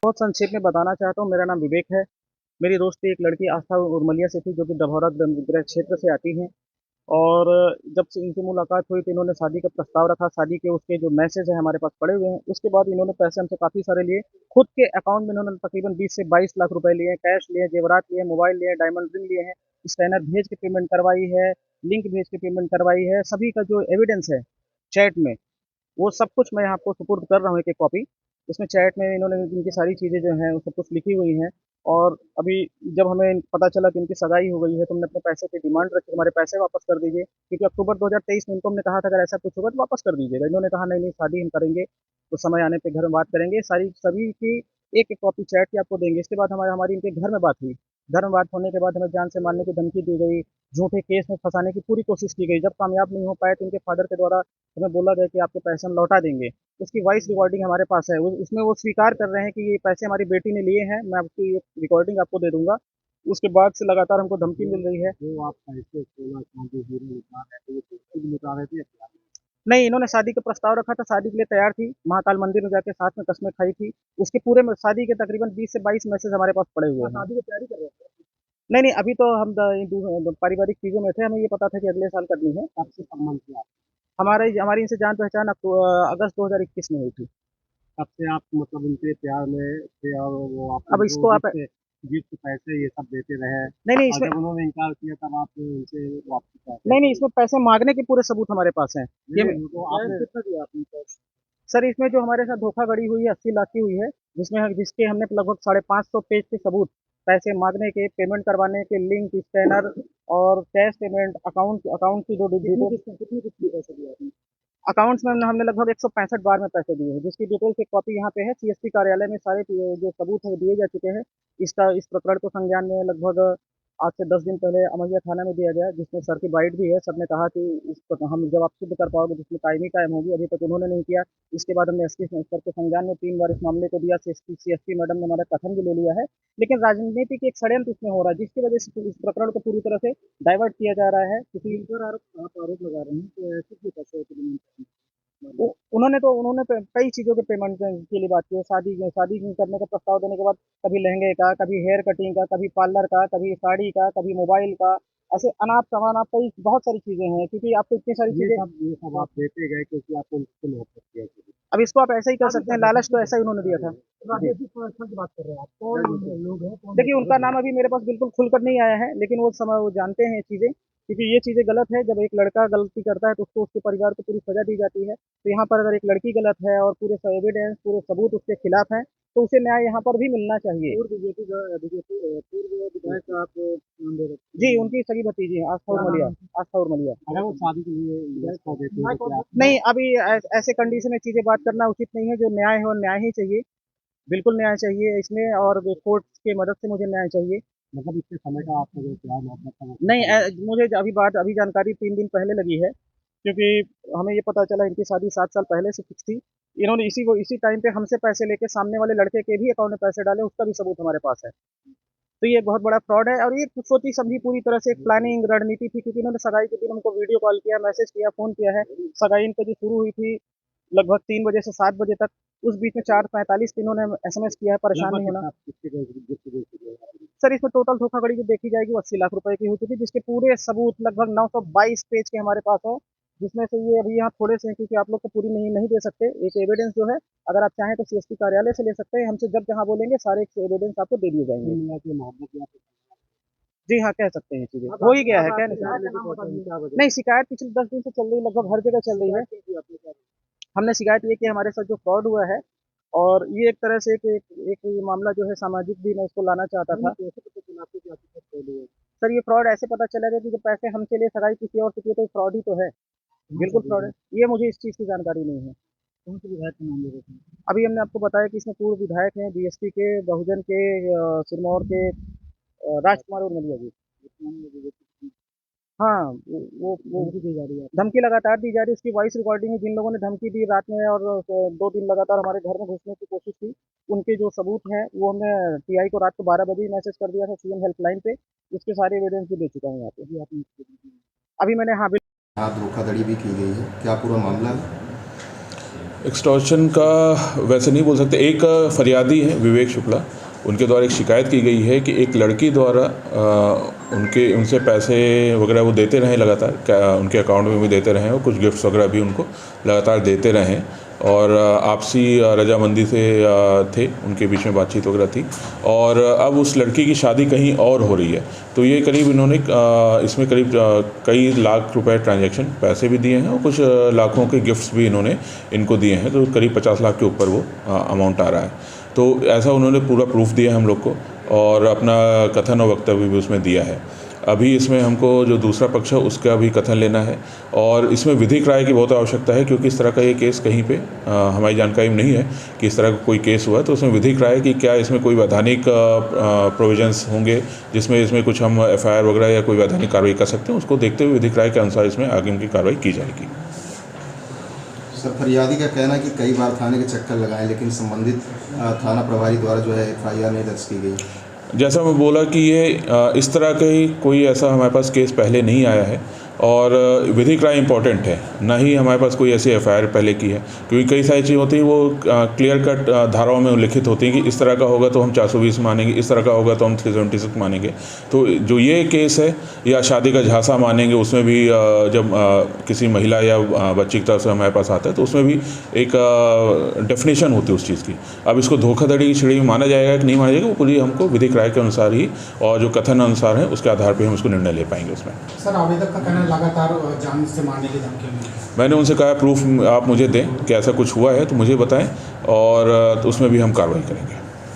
बहुत संक्षेप में बताना चाहता हूँ, मेरा नाम विवेक है। मेरी दोस्ती एक लड़की आस्था उर्मलिया से थी, जो कि डभौरा गृह क्षेत्र से आती हैं। और जब से इनकी मुलाकात हुई तो इन्होंने शादी का प्रस्ताव रखा। शादी के उसके जो मैसेज है हमारे पास पड़े हुए हैं। उसके बाद इन्होंने पैसे हमसे काफ़ी सारे लिए। खुद के अकाउंट में इन्होंने तकरीबन 20 से 22 लाख रुपए लिए हैं, कैश लिए हैं, जेवरात लिए हैं, मोबाइल लिए हैं, डायमंड रिंग लिए हैं, स्कैनर भेज के पेमेंट करवाई है, लिंक भेज के पेमेंट करवाई है। सभी का जो एविडेंस है चैट में, वो सब कुछ मैं आपको सुपुर्द कर रहा हूँ एक-एक कॉपी। उसमें चैट में इन्होंने इनकी सारी चीज़ें जो हैं, वो सब कुछ लिखी हुई हैं। और अभी जब हमें पता चला कि इनकी सगाई हो गई है, तो हमने अपने पैसे की डिमांड रखी, हमारे पैसे वापस कर दीजिए। क्योंकि अक्टूबर 2023 में इनको हमने कहा था, अगर ऐसा कुछ होगा तो वापस कर दीजिएगा। इन्होंने कहा, नहीं, नहीं, शादी हम करेंगे, तो समय आने पे घर में बात करेंगे। सारी सभी की एक-एक कॉपी चैट की आपको देंगे। इसके बाद हमारी इनके घर में बात हुई। घर में बात होने के बाद हमें जान से मारने की धमकी दी गई, झूठे केस में फँसाने की पूरी कोशिश की गई। जब कामयाब नहीं हो पाए, तो इनके फादर के द्वारा हमें बोला गया कि आपके पैसे हम लौटा देंगे। उसकी वॉइस रिकॉर्डिंग हमारे पास है। उसमें वो स्वीकार कर रहे हैं कि ये पैसे हमारी बेटी ने लिए हैं। मैं आपकी एक रिकॉर्डिंग आपको दे दूँगा। उसके बाद से लगातार हमको धमकी मिल रही है। जो आप पैसे 16 जो हीरो निकाल रहे थे, ये खुद निकाल रहे थे या क्या? नहीं, इन्होंने शादी का प्रस्ताव रखा था, शादी के लिए तैयार थी, महाकाल मंदिर में जाके साथ में कस्में खाई थी। उसके पूरे में शादी के तकरीबन 20 से 22 मैसेज हमारे पास पड़े हुए हैं। शादी की तैयारी कर रहे थे? नहीं, नहीं, अभी तो हम पारिवारिक चीज़ों में थे। हमें ये पता था कि अगले साल करनी है। कब से संबंध किया? हमारी इनसे जान-पहचान अगस्त 2021 में हुई थी। कब से आप मतलब उनके प्यार में थे और वो आपको अब जो इसको आप गिफ्ट गिफ्ट पैसे ये सब देते रहे नहीं, नहीं, और इसमें जब उन्होंने इनकार किया तब आप उनसे वापस पैसे नहीं, नहीं, लिए? इसमें पैसे माँगने के पूरे सबूत हमारे पास हैं। ये नहीं, वो तो आपने कितना दिया आपने पैसे? सर, इसमें जो हमारे साथ धोखाधड़ी हुई है 80 लाख की हुई है, जिसके हमने लगभग 550 पेज के सबूत, पैसे माँगने के, पेमेंट करवाने के लिंक, स्कैनर और कैश पेमेंट, अकाउंट अकाउंट की जो डिटेल, कितनी कितनी पैसे दिए आपने? अकाउंट्स में हमने लगभग 165 बार में पैसे दिए हैं, जिसकी डिटेल्स एक कॉपी यहाँ पे है। सीएसपी कार्यालय में सारे जो सबूत हैं वो दिए जा चुके हैं। इस प्रकरण को संज्ञान में लगभग आज से 10 दिन पहले अमैया थाना में दिया गया, जिसमें सर की बाइट भी है। सर ने कहा कि हम जब आप सिद्ध कर पाओगे जिसमें कायमी कायम होगी। अभी तक उन्होंने नहीं किया। इसके बाद हमने एसपी सर के संज्ञान में 3 बार इस मामले को दिया। सीएसपी मैडम ने हमारा कथन भी ले लिया है। लेकिन राजनीतिक एक षड्यंत्र इसमें हो रहा है, जिसकी वजह से इस प्रकरण को पूरी तरह से डाइवर्ट किया जा रहा है। किसी इन पर आप आरोप लगा रहे हैं तो ऐसे क्यों पैसे की डिमांड कर रहे हैं? उन्होंने कई चीज़ों के पेमेंट के लिए बात की है। शादी करने का प्रस्ताव देने के बाद कभी लहंगे का, कभी हेयर कटिंग का, कभी पार्लर का, कभी साड़ी का, कभी मोबाइल का, ऐसे अनाप-शनाप कई बहुत सारी चीज़ें हैं, क्योंकि आपको इतनी सारी चीज़ें। ये सब आप देते गए क्योंकि आपको उनसे मोहब्बत किया थी। अब इसको आप ऐसे ही कर सकते हैं, लालच तो ऐसा ही उन्होंने दिया था। जी। राजेश संस्था की बात कर रहे हैं आप, कौन लोग हैं, कौन देखिए, लोग उनका नाम अभी मेरे पास बिल्कुल खुलकर नहीं आया है, लेकिन वो जानते हैं ये चीज़ें, क्योंकि ये चीज़ें गलत है। जब एक लड़का गलती करता है तो उसको उसके परिवार को पूरी सज़ा दी जाती है। तो यहाँ पर अगर एक लड़की गलत है और पूरे एविडेंस, पूरे सबूत उसके खिलाफ हैं, तो उसे न्याय यहाँ पर भी मिलना चाहिए। पूर्व विधायक आप नाम दे रहे थे? जी, उनकी सगी भतीजी हैं, आस्था उर्मलिया। अगर वो शादी के लिए yes कर देते हैं तो क्या आप नहीं, अभी ऐसे कंडीशन में चीज़ें बात करना उचित नहीं है। जो न्याय है वो न्याय ही चाहिए। बिल्कुल न्याय चाहिए इसमें, और कोर्ट की मदद से मुझे न्याय चाहिए। मतलब इतने समय का आपका जो प्यार मोहब्बत था वो नहीं, खत्म हो मुझे अभी जानकारी 3 दिन पहले लगी है, क्योंकि हमें ये पता चला इनकी शादी 7 साल पहले से फिक्स थी। इन्होंने इसी टाइम पे हमसे पैसे लेके सामने वाले लड़के के भी अकाउंट में पैसे डाले, उसका भी सबूत हमारे पास है। तो ये एक बहुत बड़ा फ्रॉड है, और ये सोची-समझी पूरी तरह से एक प्लानिंग रणनीति थी, क्योंकि इन्होंने सगाई के दिन हमको वीडियो कॉल किया, मैसेज किया, फ़ोन किया है। सगाई इनकी जो शुरू हुई थी लगभग 3 बजे से 7 बजे तक, उस बीच में 4:45 पे इन्होंने एसएमएस किया है, परेशान नहीं लगभग होना। कितना किसके गिफ्ट दे चुके हैं आप? सर, इसमें टोटल धोखाधड़ी जो देखी जाएगी वो 80 लाख रुपए की हो चुकी है, जिसके पूरे सबूत लगभग 922 पेज के हमारे पास है, जिसमें से ये अभी यहाँ थोड़े से हैं, क्योंकि आप लोग को पूरी नहीं दे सकते। एक एविडेंस जो है, अगर आप चाहें तो सीएसपी कार्यालय से ले सकते हैं। हमसे जब जहाँ बोलेंगे सारे एविडेंस आपको दे दिए कुल जाएँगे। मिला के मोहब्बत या जी हाँ, कह सकते हैं चीज़ें। हो ही गया है, कह नहीं सकते। क्या वजह नहीं, शिकायत पिछले 10 दिन से चल रही है, लगभग हर जगह चल रही है। थी आपने क्या? हमने शिकायत ये की हमारे साथ जो फ्रॉड हुआ है, और ये एक तरह से एक ये मामला जो है सामाजिक भी मैं इसको लाना चाहता था। कैसे पता चला आपको कि आपके साथ फ्रॉड हुआ है? सर, ये फ्रॉड ऐसे पता चला था कि जब पैसे हमसे लिए सगाई किसी और से किए, तो ये फ्रॉड ही तो है। कहाँ बिल्कुल से दे फ्रॉड रहे है। हैं? ये मुझे इस चीज़ की जानकारी नहीं है। कौन से विधायक का नाम ले रहे थे? अभी हमने आपको बताया कि इसमें पूर्व विधायक हैं, बीएसपी के, बहुजन के, सिरमौर के, राजकुमार उर्मिला जी। वर्तमान में बीजेपी की हाँ, वो धमकी दी जा रही है आपको? धमकी लगातार दी जा रही है। उसकी वॉइस रिकॉर्डिंग है। जिन लोगों ने धमकी दी रात में और 2 दिन लगातार हमारे घर में घुसने की कोशिश की, उनके जो सबूत हैं वो हमने टीआई को रात को 12 बजे ही मैसेज कर दिया था, सीएम हेल्पलाइन पे। उसके सारे एविडेंस भी दे चुका हूँ यहाँ पे। अभी आपने इसको अभी मैंने, हाँ, यहाँ धोखाधड़ी भी की गई है, क्या पूरा मामला है? एक्सटॉर्शन का वैसे नहीं बोल सकते। एक फरियादी है विवेक शुक्ला, उनके द्वारा एक शिकायत की गई है कि एक लड़की द्वारा उनसे पैसे वगैरह वो देते रहें लगातार, उनके अकाउंट में भी देते रहें और कुछ गिफ्ट्स वगैरह भी उनको लगातार देते रहें और आपसी रजामंदी से थे, उनके बीच में बातचीत वगैरह थी और अब उस लड़की की शादी कहीं और हो रही है। तो ये करीब इन्होंने इसमें करीब कई लाख रुपए ट्रांजैक्शन पैसे भी दिए हैं और कुछ लाखों के गिफ्ट्स भी इन्होंने इनको दिए हैं, तो करीब 50 लाख के ऊपर वो अमाउंट आ रहा है। तो ऐसा उन्होंने पूरा प्रूफ दिया हम लोग को और अपना कथन और वक्तव्य भी उसमें दिया है। अभी इसमें हमको जो दूसरा पक्ष है उसका भी कथन लेना है और इसमें विधिक राय की बहुत आवश्यकता है, क्योंकि इस तरह का ये केस कहीं पे हमारी जानकारी में नहीं है कि इस तरह का कोई केस हुआ है। तो उसमें विधिक राय कि क्या इसमें कोई वैधानिक प्रोविजंस होंगे जिसमें इसमें कुछ हम एफआईआर वगैरह या कोई वैधानिक कार्रवाई कर सकते हैं, उसको देखते हुए विधिक राय के अनुसार इसमें आगे की कार्रवाई की जाएगी। सर, फरियादी का कहना है कि कई बार थाने के चक्कर लगाए लेकिन संबंधित थाना प्रभारी द्वारा जो है एफआईआर नहीं दर्ज की गई। जैसा मैं बोला कि ये इस तरह का ही कोई ऐसा हमारे पास केस पहले नहीं आया है और विधिक राय इम्पॉर्टेंट है, ना ही हमारे पास कोई ऐसी एफआईआर पहले की है, क्योंकि कई सारी चीज़ होती हैं वो क्लियर कट धाराओं में उल्लिखित होती हैं कि इस तरह का होगा तो हम 420 मानेंगे, इस तरह का होगा तो हम 376 मानेंगे। तो जो ये केस है या शादी का झांसा मानेंगे, उसमें भी जब किसी महिला या बच्ची की तरफ से हमारे पास आता है तो उसमें भी एक डेफिनेशन होती है उस चीज़ की। अब इसको धोखाधड़ी की श्रेणी में माना जाएगा कि नहीं माना जाएगा, वो पूरी हमको विधिक राय के अनुसार ही और जो कथन अनुसार है उसके आधार पर हम उसको निर्णय ले पाएंगे उसमें। सर, आवेदक का कहना लगातार जान से मारने की धमकी मिली। मैंने उनसे कहा प्रूफ आप मुझे दें कि ऐसा कुछ हुआ है तो मुझे बताएं और तो उसमें भी हम कार्रवाई करेंगे।